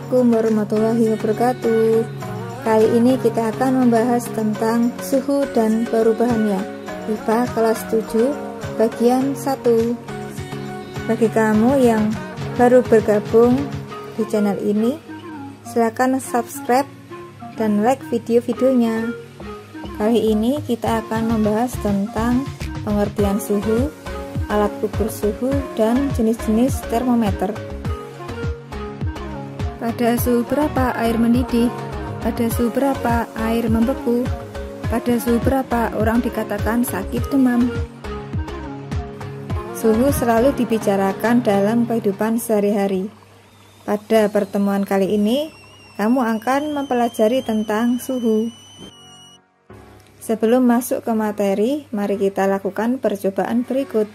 Assalamualaikum warahmatullahi wabarakatuh. Kali ini kita akan membahas tentang suhu dan perubahannya, IPA kelas 7 bagian 1. Bagi kamu yang baru bergabung di channel ini, silakan subscribe dan like video-videonya. Kali ini kita akan membahas tentang pengertian suhu, alat ukur suhu, dan jenis-jenis termometer. Pada suhu berapa air mendidih? Pada suhu berapa air membeku? Pada suhu berapa orang dikatakan sakit demam? Suhu selalu dibicarakan dalam kehidupan sehari-hari. Pada pertemuan kali ini, kamu akan mempelajari tentang suhu. Sebelum masuk ke materi, mari kita lakukan percobaan berikut.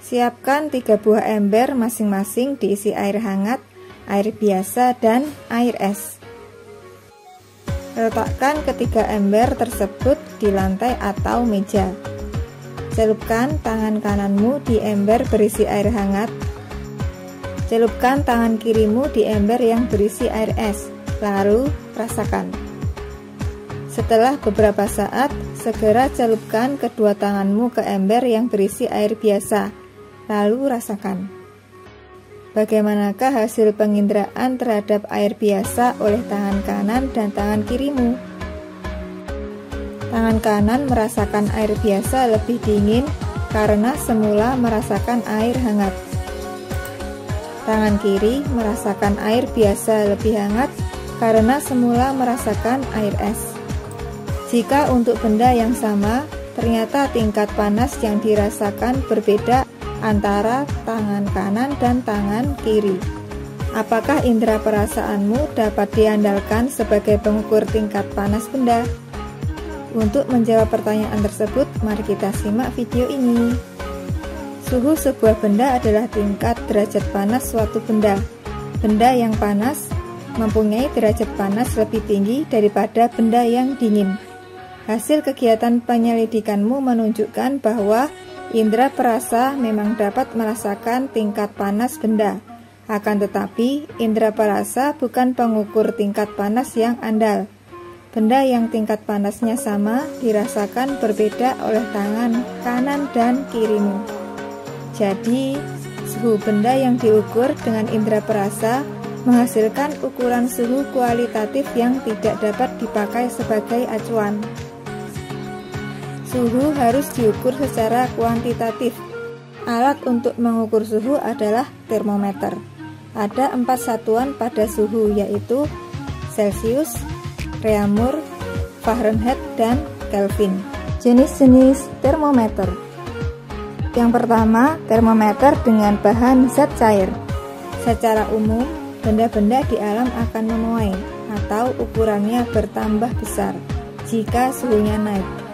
Siapkan 3 buah ember masing-masing diisi air hangat, air biasa, dan air es. Letakkan ketiga ember tersebut di lantai atau meja. Celupkan tangan kananmu di ember berisi air hangat. Celupkan tangan kirimu di ember yang berisi air es. Lalu rasakan. Setelah beberapa saat, segera celupkan kedua tanganmu ke ember yang berisi air biasa. Lalu rasakan. Bagaimanakah hasil penginderaan terhadap air biasa oleh tangan kanan dan tangan kirimu? Tangan kanan merasakan air biasa lebih dingin karena semula merasakan air hangat. Tangan kiri merasakan air biasa lebih hangat karena semula merasakan air es. Jika untuk benda yang sama, ternyata tingkat panas yang dirasakan berbeda antara tangan kanan dan tangan kiri. Apakah indera perasaanmu dapat diandalkan sebagai pengukur tingkat panas benda? Untuk menjawab pertanyaan tersebut, mari kita simak video ini. Suhu sebuah benda adalah tingkat derajat panas suatu benda. Benda yang panas mempunyai derajat panas lebih tinggi daripada benda yang dingin. Hasil kegiatan penyelidikanmu menunjukkan bahwa indera perasa memang dapat merasakan tingkat panas benda. Akan tetapi, indera perasa bukan pengukur tingkat panas yang andal. Benda yang tingkat panasnya sama dirasakan berbeda oleh tangan kanan dan kirimu. Jadi, suhu benda yang diukur dengan indera perasa menghasilkan ukuran suhu kualitatif yang tidak dapat dipakai sebagai acuan. Suhu harus diukur secara kuantitatif. Alat untuk mengukur suhu adalah termometer. Ada 4 satuan pada suhu, yaitu Celcius, Reaumur, Fahrenheit, dan Kelvin. Jenis-jenis termometer. Yang pertama, termometer dengan bahan zat cair. Secara umum, benda-benda di alam akan memuai atau ukurannya bertambah besar jika suhunya naik.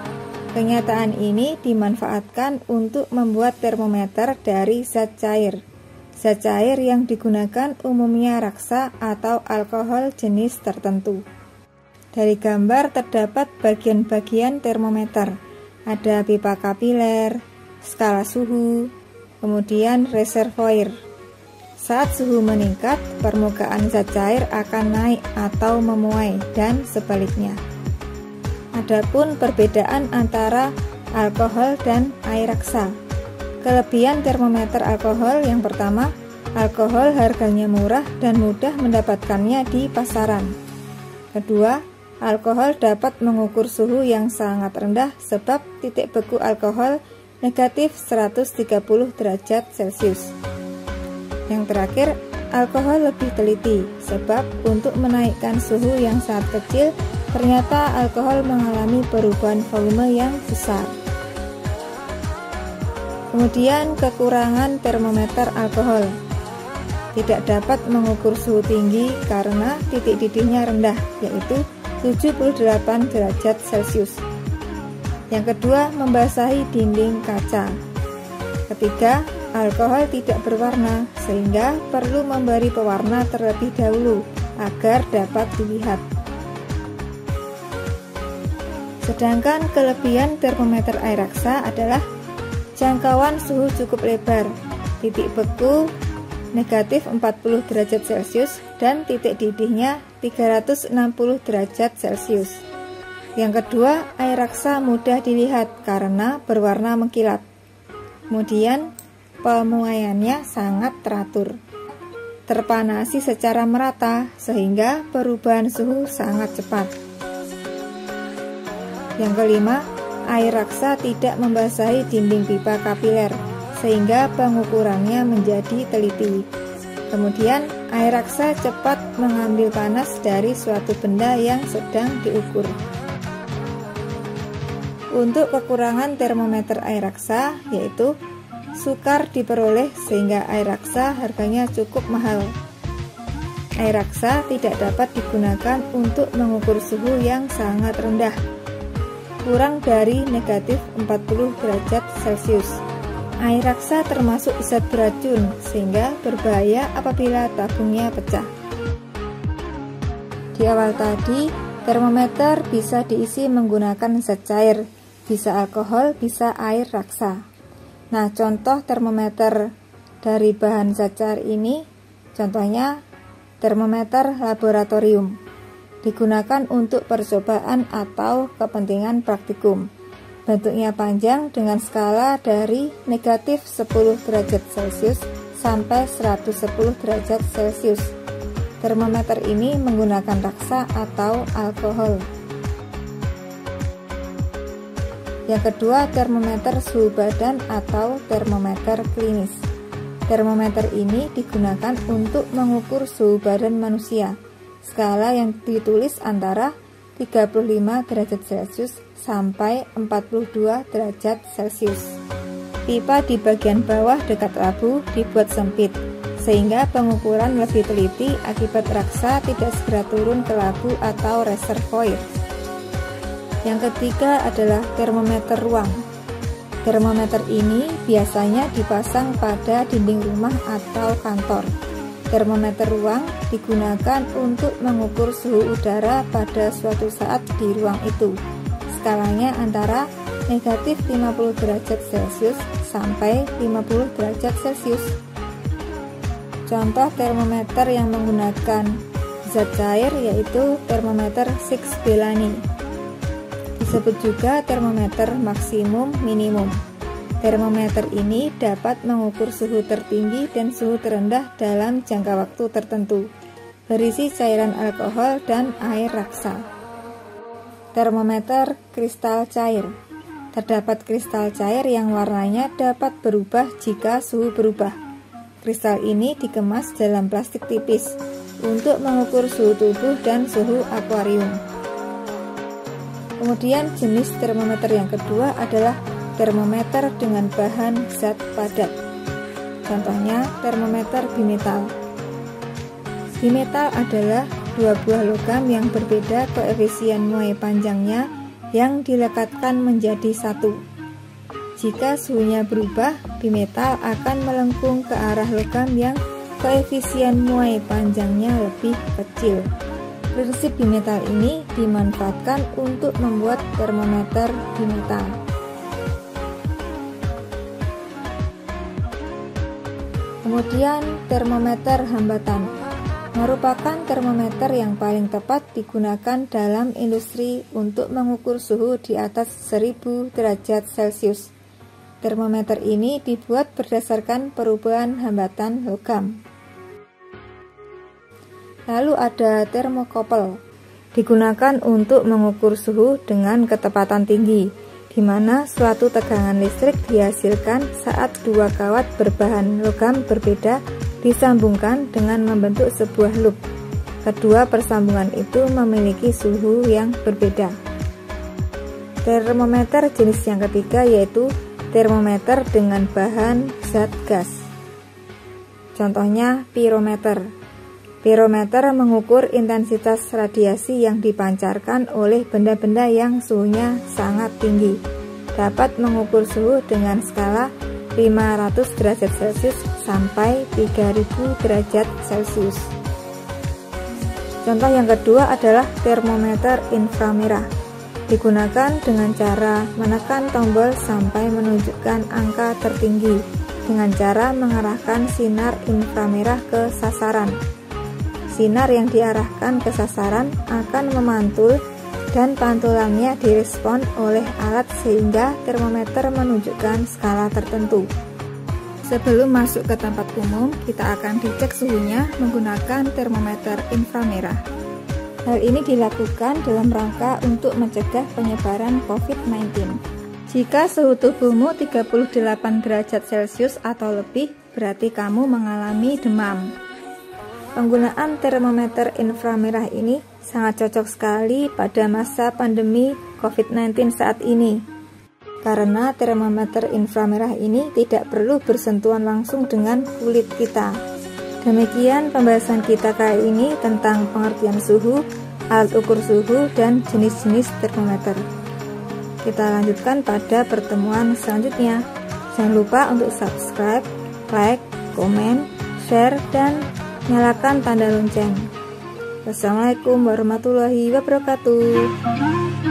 Kenyataan ini dimanfaatkan untuk membuat termometer dari zat cair. Zat cair yang digunakan umumnya raksa atau alkohol jenis tertentu. Dari gambar terdapat bagian-bagian termometer. Ada pipa kapiler, skala suhu, kemudian reservoir. Saat suhu meningkat, permukaan zat cair akan naik atau memuai dan sebaliknya. Adapun perbedaan antara alkohol dan air raksa. Kelebihan termometer alkohol yang pertama, alkohol harganya murah dan mudah mendapatkannya di pasaran. Kedua, alkohol dapat mengukur suhu yang sangat rendah sebab titik beku alkohol negatif 130 derajat Celcius. Yang terakhir, alkohol lebih teliti sebab untuk menaikkan suhu yang sangat kecil, ternyata alkohol mengalami perubahan volume yang besar. Kemudian kekurangan termometer alkohol. Tidak dapat mengukur suhu tinggi karena titik didihnya rendah, yaitu 78 derajat Celcius. Yang kedua, membasahi dinding kaca. Ketiga, alkohol tidak berwarna, sehingga perlu memberi pewarna terlebih dahulu agar dapat dilihat. Sedangkan kelebihan termometer air raksa adalah jangkauan suhu cukup lebar, titik beku negatif 40 derajat Celcius dan titik didihnya 360 derajat Celcius. Yang kedua, air raksa mudah dilihat karena berwarna mengkilat. Kemudian, pemuaiannya sangat teratur. Terpanasi secara merata sehingga perubahan suhu sangat cepat. Yang kelima, air raksa tidak membasahi dinding pipa kapiler sehingga pengukurannya menjadi teliti. Kemudian, air raksa cepat mengambil panas dari suatu benda yang sedang diukur. Untuk kekurangan termometer air raksa yaitu sukar diperoleh sehingga air raksa harganya cukup mahal. Air raksa tidak dapat digunakan untuk mengukur suhu yang sangat rendah, kurang dari negatif 40 derajat Celcius. Air raksa termasuk zat beracun sehingga berbahaya apabila tabungnya pecah. Di awal tadi, termometer bisa diisi menggunakan zat cair, bisa alkohol, bisa air raksa. Nah, contoh termometer dari bahan zat cair ini, contohnya termometer laboratorium, digunakan untuk percobaan atau kepentingan praktikum. Bentuknya panjang dengan skala dari negatif 10 derajat Celcius sampai 110 derajat Celcius. Termometer ini menggunakan raksa atau alkohol. Yang kedua, termometer suhu badan atau termometer klinis. Termometer ini digunakan untuk mengukur suhu badan manusia. Skala yang ditulis antara 35 derajat Celcius sampai 42 derajat Celcius. Pipa di bagian bawah dekat labu dibuat sempit, sehingga pengukuran lebih teliti akibat raksa tidak segera turun ke labu atau reservoir. Yang ketiga adalah termometer ruang. Termometer ini biasanya dipasang pada dinding rumah atau kantor. Termometer ruang digunakan untuk mengukur suhu udara pada suatu saat di ruang itu. Skalanya antara negatif 50 derajat Celcius sampai 50 derajat Celcius. Contoh termometer yang menggunakan zat cair yaitu termometer Six Bellani. Disebut juga termometer maksimum minimum. Termometer ini dapat mengukur suhu tertinggi dan suhu terendah dalam jangka waktu tertentu, berisi cairan alkohol dan air raksa. Termometer kristal cair. Terdapat kristal cair yang warnanya dapat berubah jika suhu berubah. Kristal ini dikemas dalam plastik tipis untuk mengukur suhu tubuh dan suhu akuarium. Kemudian jenis termometer yang kedua adalah termometer dengan bahan zat padat. Contohnya termometer bimetal. Bimetal adalah dua buah logam yang berbeda koefisien muai panjangnya yang dilekatkan menjadi satu. Jika suhunya berubah, bimetal akan melengkung ke arah logam yang koefisien muai panjangnya lebih kecil. Prinsip bimetal ini dimanfaatkan untuk membuat termometer bimetal. Kemudian termometer hambatan merupakan termometer yang paling tepat digunakan dalam industri untuk mengukur suhu di atas 1000 derajat Celcius. Termometer ini dibuat berdasarkan perubahan hambatan logam. Lalu ada termokopel, digunakan untuk mengukur suhu dengan ketepatan tinggi, di mana suatu tegangan listrik dihasilkan saat dua kawat berbahan logam berbeda disambungkan dengan membentuk sebuah loop. Kedua persambungan itu memiliki suhu yang berbeda. Termometer jenis yang ketiga yaitu termometer dengan bahan zat gas. Contohnya pirometer. Pirometer mengukur intensitas radiasi yang dipancarkan oleh benda-benda yang suhunya sangat tinggi. Dapat mengukur suhu dengan skala 500 derajat Celcius sampai 3000 derajat Celcius. Contoh yang kedua adalah termometer inframerah. Digunakan dengan cara menekan tombol sampai menunjukkan angka tertinggi. dengan cara mengarahkan sinar inframerah ke sasaran. Sinar yang diarahkan ke sasaran akan memantul dan pantulannya direspon oleh alat sehingga termometer menunjukkan skala tertentu. Sebelum masuk ke tempat umum, kita akan dicek suhunya menggunakan termometer inframerah. Hal ini dilakukan dalam rangka untuk mencegah penyebaran COVID-19. Jika suhu tubuhmu 38 derajat Celcius atau lebih, berarti kamu mengalami demam. Penggunaan termometer inframerah ini sangat cocok sekali pada masa pandemi COVID-19 saat ini. Karena termometer inframerah ini tidak perlu bersentuhan langsung dengan kulit kita. Demikian pembahasan kita kali ini tentang pengertian suhu, alat ukur suhu, dan jenis-jenis termometer. Kita lanjutkan pada pertemuan selanjutnya. Jangan lupa untuk subscribe, like, komen, share, dan nyalakan tanda lonceng. Wassalamualaikum warahmatullahi wabarakatuh.